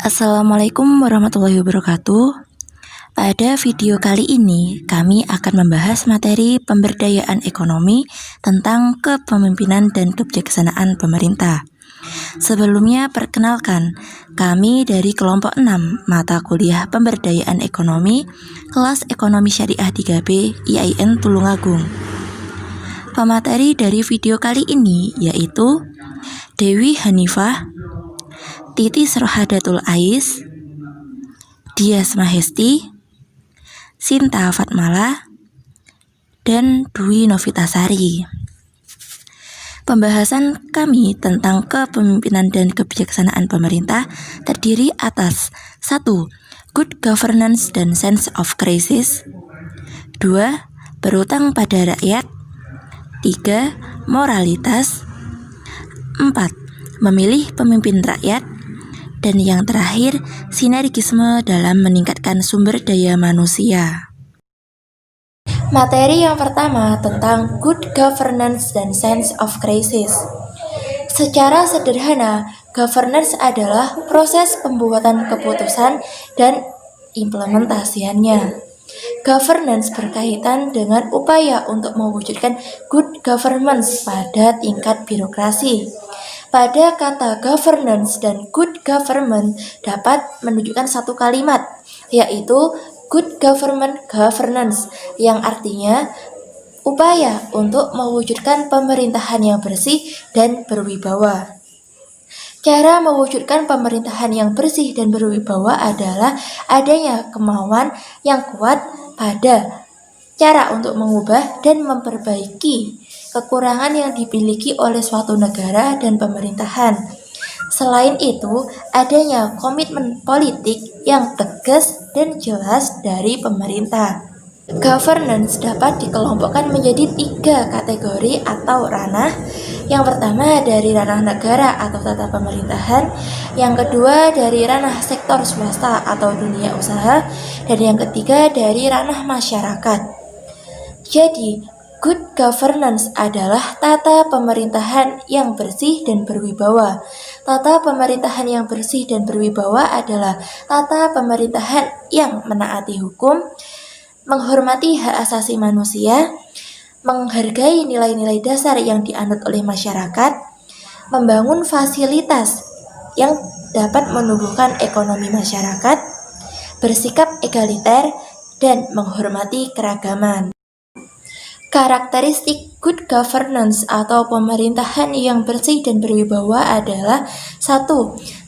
Assalamualaikum warahmatullahi wabarakatuh. Pada video kali ini, kami akan membahas materi pemberdayaan ekonomi tentang kepemimpinan dan kebijaksanaan pemerintah. Sebelumnya, perkenalkan, kami dari kelompok 6 mata kuliah pemberdayaan ekonomi, kelas ekonomi syariah 3B, IAIN Tulungagung. Pemateri dari video kali ini yaitu Dewi Hanifah, Titi Rohadatul Ais, Dias Mahesti, Sinta Fatmala, dan Dwi Novitasari. Pembahasan kami tentang kepemimpinan dan kebijaksanaan pemerintah terdiri atas 1. Good governance dan sense of crisis. 2. Berutang pada rakyat. 3. Moralitas. 4. Memilih pemimpin rakyat. Dan yang terakhir, sinergisme dalam meningkatkan sumber daya manusia. Materi yang pertama tentang good governance dan sense of crisis. Secara sederhana, governance adalah proses pembuatan keputusan dan implementasiannya. Governance berkaitan dengan upaya untuk mewujudkan good governance pada tingkat birokrasi. Pada kata governance dan good government dapat menunjukkan satu kalimat, yaitu good governance, yang artinya upaya untuk mewujudkan pemerintahan yang bersih dan berwibawa. Cara mewujudkan pemerintahan yang bersih dan berwibawa adalah adanya kemauan yang kuat pada cara untuk mengubah dan memperbaiki kekurangan yang dimiliki oleh suatu negara dan pemerintahan. Selain itu, adanya komitmen politik yang tegas dan jelas dari pemerintah. Governance dapat dikelompokkan menjadi 3 kategori atau ranah. Yang pertama dari ranah negara atau tata pemerintahan, yang kedua dari ranah sektor swasta atau dunia usaha, dan yang ketiga dari ranah masyarakat. Jadi, good governance adalah tata pemerintahan yang bersih dan berwibawa. Tata pemerintahan yang bersih dan berwibawa adalah tata pemerintahan yang menaati hukum, menghormati hak asasi manusia, menghargai nilai-nilai dasar yang dianut oleh masyarakat, membangun fasilitas yang dapat menumbuhkan ekonomi masyarakat, bersikap egaliter, dan menghormati keragaman. Karakteristik good governance atau pemerintahan yang bersih dan berwibawa adalah 1.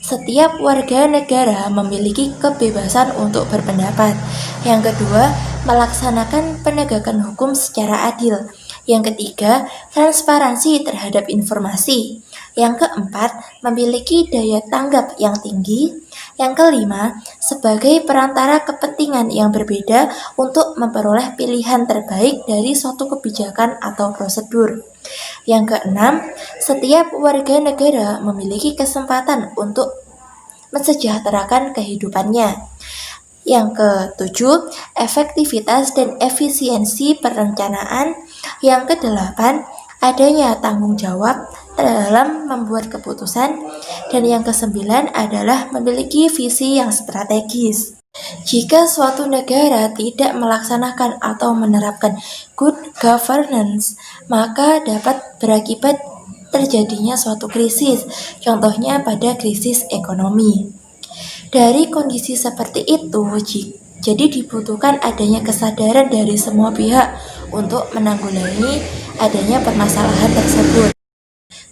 Setiap warga negara memiliki kebebasan untuk berpendapat. Yang kedua, melaksanakan penegakan hukum secara adil. Yang ketiga, transparansi terhadap informasi. Yang keempat, memiliki daya tanggap yang tinggi. Yang kelima, sebagai perantara kepentingan yang berbeda untuk memperoleh pilihan terbaik dari suatu kebijakan atau prosedur. Yang keenam, setiap warga negara memiliki kesempatan untuk mensejahterakan kehidupannya. Yang ketujuh, efektivitas dan efisiensi perencanaan. Yang kedelapan, adanya tanggung jawab dalam membuat keputusan. Dan yang kesembilan adalah memiliki visi yang strategis. Jika suatu negara tidak melaksanakan atau menerapkan good governance, maka dapat berakibat terjadinya suatu krisis, contohnya pada krisis ekonomi. Dari kondisi seperti itu, jadi dibutuhkan adanya kesadaran dari semua pihak untuk menanggulangi adanya permasalahan tersebut.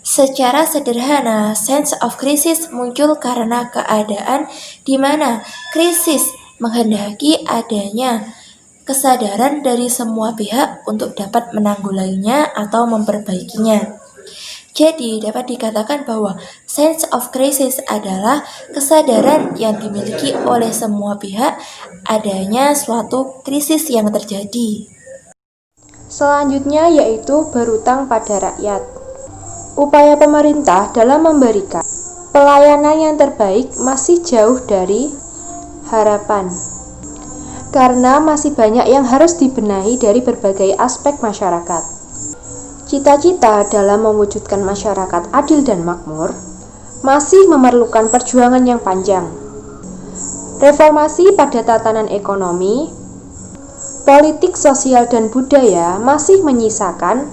Secara sederhana, sense of crisis muncul karena keadaan di mana krisis menghendaki adanya kesadaran dari semua pihak untuk dapat menanggulanginya atau memperbaikinya. Jadi, dapat dikatakan bahwa sense of crisis adalah kesadaran yang dimiliki oleh semua pihak adanya suatu krisis yang terjadi. Selanjutnya yaitu berutang pada rakyat. Upaya pemerintah dalam memberikan pelayanan yang terbaik masih jauh dari harapan, karena masih banyak yang harus dibenahi dari berbagai aspek masyarakat. Cita-cita dalam mewujudkan masyarakat adil dan makmur masih memerlukan perjuangan yang panjang. Reformasi pada tatanan ekonomi, politik, sosial, dan budaya masih menyisakan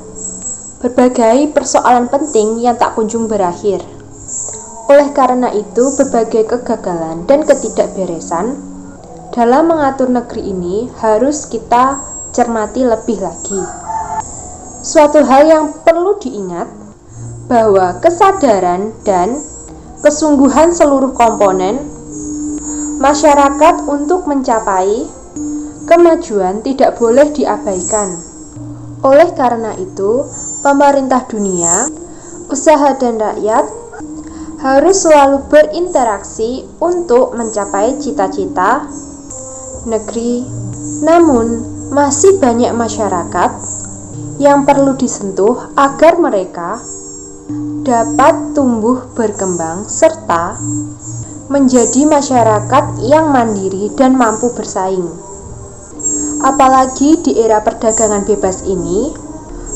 berbagai persoalan penting yang tak kunjung berakhir. Oleh karena itu, berbagai kegagalan dan ketidakberesan dalam mengatur negeri ini harus kita cermati lebih lagi. Suatu hal yang perlu diingat bahwa kesadaran dan kesungguhan seluruh komponen masyarakat untuk mencapai kemajuan tidak boleh diabaikan. Oleh karena itu, pemerintah dunia, usaha dan rakyat harus selalu berinteraksi untuk mencapai cita-cita negeri. Namun, masih banyak masyarakat yang perlu disentuh agar mereka dapat tumbuh berkembang serta menjadi masyarakat yang mandiri dan mampu bersaing. Apalagi di era perdagangan bebas ini,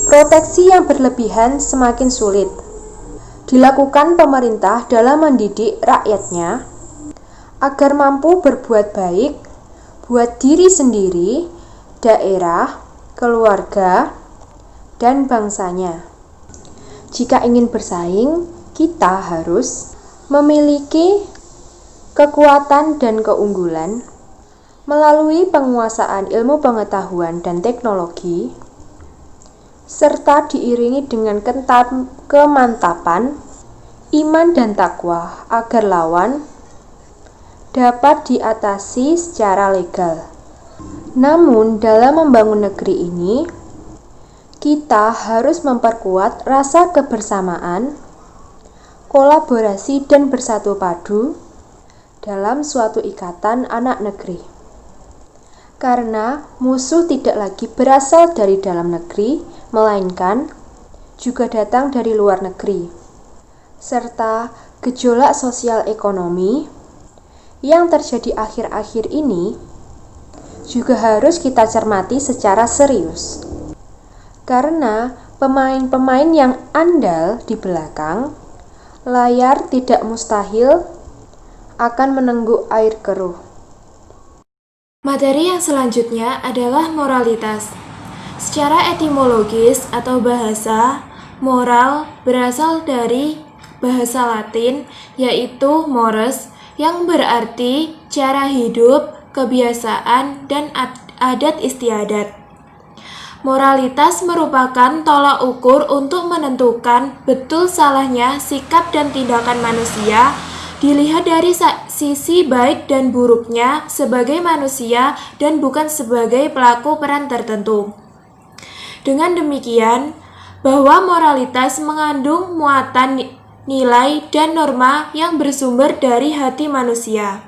proteksi yang berlebihan semakin sulit dilakukan pemerintah dalam mendidik rakyatnya agar mampu berbuat baik buat diri sendiri, daerah, keluarga, dan bangsanya. Jika ingin bersaing, kita harus memiliki kekuatan dan keunggulan melalui penguasaan ilmu pengetahuan dan teknologi, serta diiringi dengan kemantapan iman dan takwa agar lawan dapat diatasi secara legal. Namun, dalam membangun negeri ini, kita harus memperkuat rasa kebersamaan, kolaborasi, dan bersatu padu dalam suatu ikatan anak negeri. Karena musuh tidak lagi berasal dari dalam negeri, melainkan juga datang dari luar negeri. Serta gejolak sosial ekonomi yang terjadi akhir-akhir ini juga harus kita cermati secara serius. Karena pemain-pemain yang andal di belakang layar tidak mustahil akan menengguk air keruh. Materi yang selanjutnya adalah moralitas. Secara etimologis atau bahasa, moral berasal dari bahasa Latin yaitu mores yang berarti cara hidup, kebiasaan, dan adat istiadat. Moralitas merupakan tolak ukur untuk menentukan betul salahnya sikap dan tindakan manusia, dilihat dari sisi baik dan buruknya sebagai manusia dan bukan sebagai pelaku peran tertentu. Dengan demikian, bahwa moralitas mengandung muatan nilai dan norma yang bersumber dari hati manusia.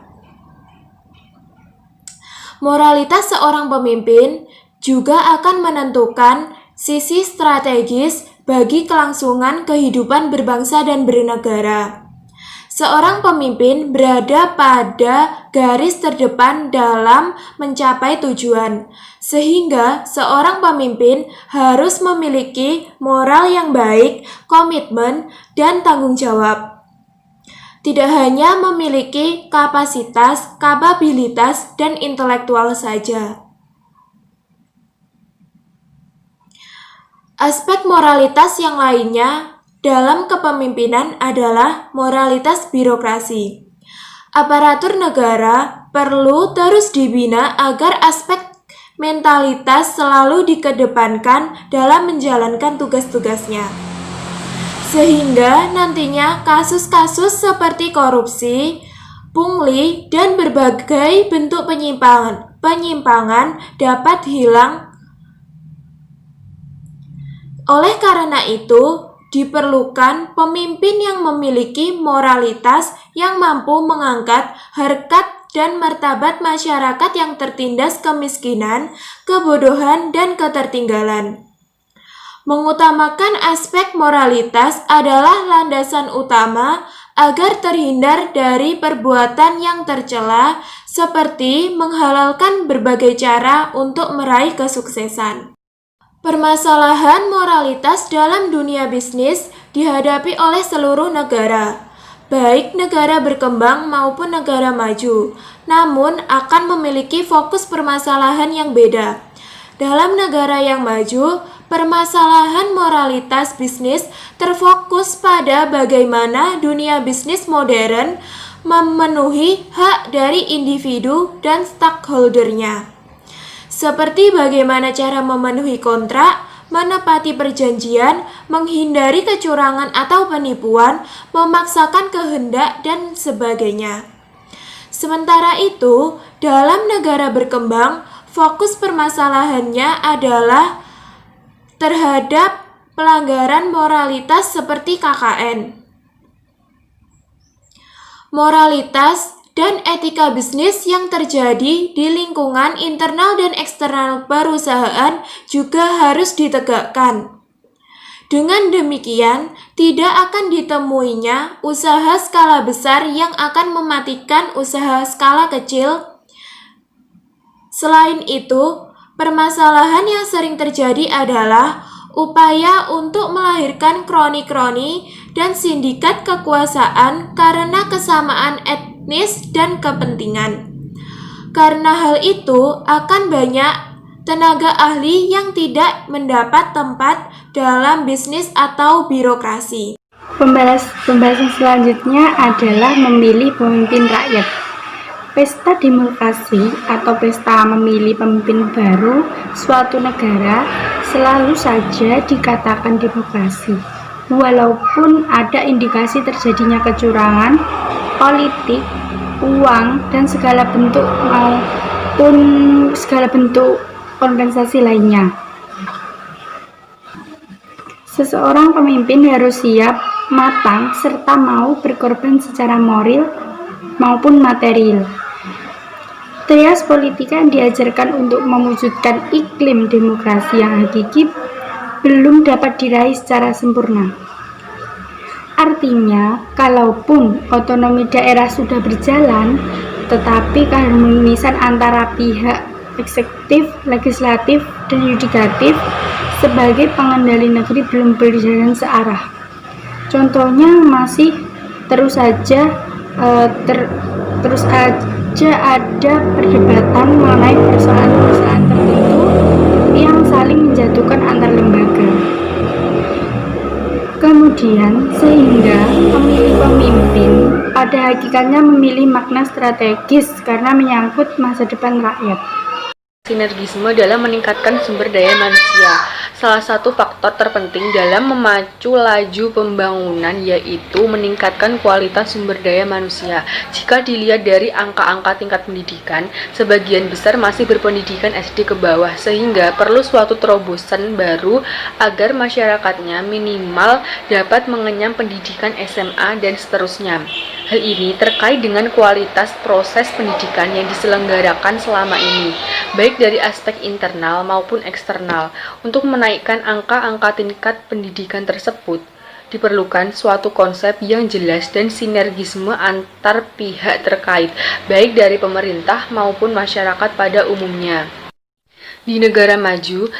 Moralitas seorang pemimpin juga akan menentukan sisi strategis bagi kelangsungan kehidupan berbangsa dan bernegara. Seorang pemimpin berada pada garis terdepan dalam mencapai tujuan, sehingga seorang pemimpin harus memiliki moral yang baik, komitmen, dan tanggung jawab. Tidak hanya memiliki kapasitas, kapabilitas, dan intelektual saja. Aspek moralitas yang lainnya dalam kepemimpinan adalah moralitas birokrasi. Aparatur negara perlu terus dibina agar aspek mentalitas selalu dikedepankan dalam menjalankan tugas-tugasnya. Sehingga nantinya kasus-kasus seperti korupsi, pungli, dan berbagai bentuk penyimpangan dapat hilang. Oleh karena itu, diperlukan pemimpin yang memiliki moralitas yang mampu mengangkat harkat dan martabat masyarakat yang tertindas kemiskinan, kebodohan, dan ketertinggalan. Mengutamakan aspek moralitas adalah landasan utama agar terhindar dari perbuatan yang tercela seperti menghalalkan berbagai cara untuk meraih kesuksesan. Permasalahan moralitas dalam dunia bisnis dihadapi oleh seluruh negara. baik negara berkembang maupun negara maju, namun akan memiliki fokus permasalahan yang beda. Dalam negara yang maju, permasalahan moralitas bisnis terfokus pada bagaimana dunia bisnis modern memenuhi hak dari individu dan stakeholdernya. Seperti bagaimana cara memenuhi kontrak, menepati perjanjian, menghindari kecurangan atau penipuan, memaksakan kehendak, dan sebagainya. Sementara itu, dalam negara berkembang, fokus permasalahannya adalah terhadap pelanggaran moralitas seperti KKN. Moralitas dan etika bisnis yang terjadi di lingkungan internal dan eksternal perusahaan juga harus ditegakkan. Dengan demikian, tidak akan ditemuinya usaha skala besar yang akan mematikan usaha skala kecil. Selain itu, permasalahan yang sering terjadi adalah upaya untuk melahirkan kroni-kroni dan sindikat kekuasaan karena kesamaan etnis dan kepentingan. Karena hal itu, akan banyak tenaga ahli yang tidak mendapat tempat dalam bisnis atau birokrasi. Pembahasan selanjutnya adalah memilih pemimpin rakyat. Pesta demokrasi atau pesta memilih pemimpin baru suatu negara selalu saja dikatakan demokrasi. Walaupun ada indikasi terjadinya kecurangan, politik, uang, dan segala bentuk maupun segala bentuk kompensasi lainnya. Seseorang pemimpin harus siap, matang, serta mau berkorban secara moral maupun material. Trias politika yang diajarkan untuk mewujudkan iklim demokrasi yang hakiki belum dapat diraih secara sempurna. Artinya, kalaupun otonomi daerah sudah berjalan, tetapi keharmonisan antara pihak eksekutif, legislatif, dan yudikatif sebagai pengendali negeri belum berjalan searah. Contohnya masih terus saja ada perdebatan mengenai persoalan-persoalan tertentu yang saling menjatuhkan antar lembaga. Kemudian, sehingga memilih pemimpin pada hakikatnya memilih makna strategis karena menyangkut masa depan rakyat. Sinergisme dalam meningkatkan sumber daya manusia. Salah satu faktor terpenting dalam memacu laju pembangunan yaitu meningkatkan kualitas sumber daya manusia. Jika dilihat dari angka-angka tingkat pendidikan, sebagian besar masih berpendidikan SD ke bawah, sehingga perlu suatu terobosan baru agar masyarakatnya minimal dapat mengenyam pendidikan SMA dan seterusnya. Hal ini terkait dengan kualitas proses pendidikan yang diselenggarakan selama ini, baik dari aspek internal maupun eksternal. Untuk menaikkan angka-angka tingkat pendidikan tersebut, diperlukan suatu konsep yang jelas dan sinergisme antar pihak terkait, baik dari pemerintah maupun masyarakat pada umumnya. Di negara maju,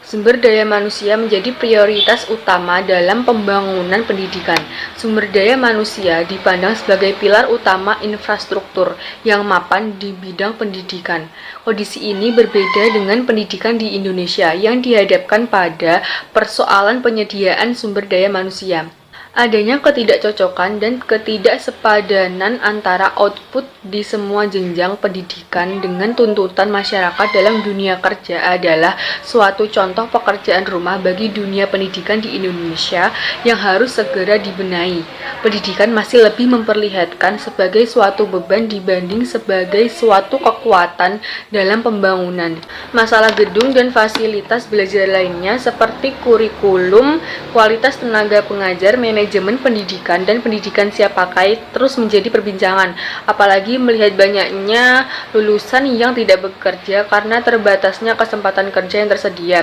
sumber daya manusia menjadi prioritas utama dalam pembangunan pendidikan. Sumber daya manusia dipandang sebagai pilar utama infrastruktur yang mapan di bidang pendidikan. Kondisi ini berbeda dengan pendidikan di Indonesia yang dihadapkan pada persoalan penyediaan sumber daya manusia. Adanya ketidakcocokan dan ketidaksepadanan antara output di semua jenjang pendidikan dengan tuntutan masyarakat dalam dunia kerja adalah suatu contoh pekerjaan rumah bagi dunia pendidikan di Indonesia yang harus segera dibenahi. Pendidikan masih lebih memperlihatkan sebagai suatu beban dibanding sebagai suatu kekuatan dalam pembangunan. Masalah gedung dan fasilitas belajar lainnya seperti kurikulum, kualitas tenaga pengajar, manajemen pendidikan, dan pendidikan siap pakai terus menjadi perbincangan, apalagi melihat banyaknya lulusan yang tidak bekerja karena terbatasnya kesempatan kerja yang tersedia.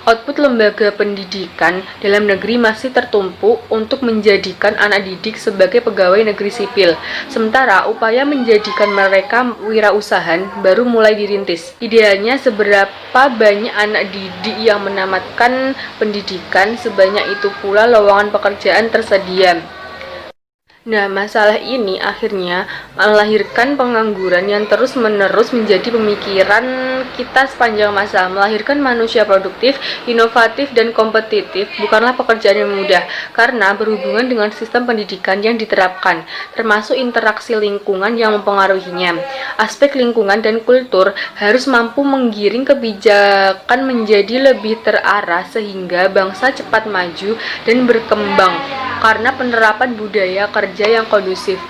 Output lembaga pendidikan dalam negeri masih tertumpu untuk menjadikan anak didik sebagai pegawai negeri sipil, sementara upaya menjadikan mereka wirausahaan baru mulai dirintis. Idealnya seberapa banyak anak didik yang menamatkan pendidikan, sebanyak itu pula lowongan pekerjaan tersedia. Nah, masalah ini akhirnya melahirkan pengangguran yang terus-menerus menjadi pemikiran kita sepanjang masa. Melahirkan manusia produktif, inovatif, dan kompetitif bukanlah pekerjaan yang mudah karena berhubungan dengan sistem pendidikan yang diterapkan, termasuk interaksi lingkungan yang mempengaruhinya. Aspek lingkungan dan kultur harus mampu menggiring kebijakan menjadi lebih terarah sehingga bangsa cepat maju dan berkembang karena penerapan budaya kerja yang kondusif,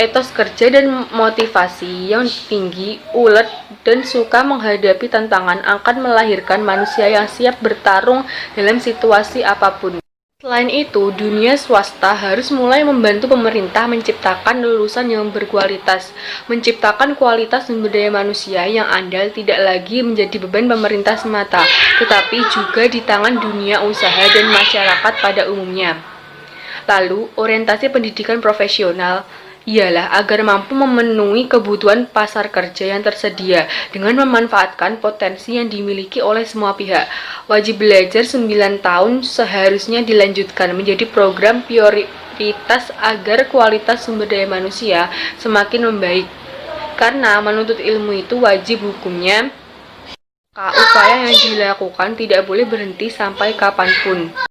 etos kerja dan motivasi yang tinggi, ulet, dan suka menghadapi tantangan akan melahirkan manusia yang siap bertarung dalam situasi apapun. Selain itu, dunia swasta harus mulai membantu pemerintah menciptakan lulusan yang berkualitas, menciptakan kualitas sumber daya manusia yang andal tidak lagi menjadi beban pemerintah semata, tetapi juga di tangan dunia usaha dan masyarakat pada umumnya. Lalu, orientasi pendidikan profesional ialah agar mampu memenuhi kebutuhan pasar kerja yang tersedia dengan memanfaatkan potensi yang dimiliki oleh semua pihak. Wajib belajar 9 tahun seharusnya dilanjutkan menjadi program prioritas agar kualitas sumber daya manusia semakin membaik. Karena menuntut ilmu itu wajib hukumnya, maka upaya yang dilakukan tidak boleh berhenti sampai kapanpun.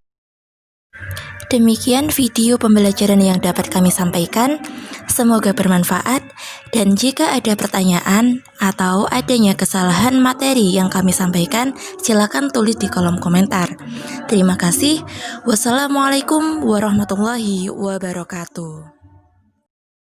Demikian video pembelajaran yang dapat kami sampaikan. Semoga bermanfaat, dan jika ada pertanyaan atau adanya kesalahan materi yang kami sampaikan, silakan tulis di kolom komentar. Terima kasih. Wassalamualaikum warahmatullahi wabarakatuh.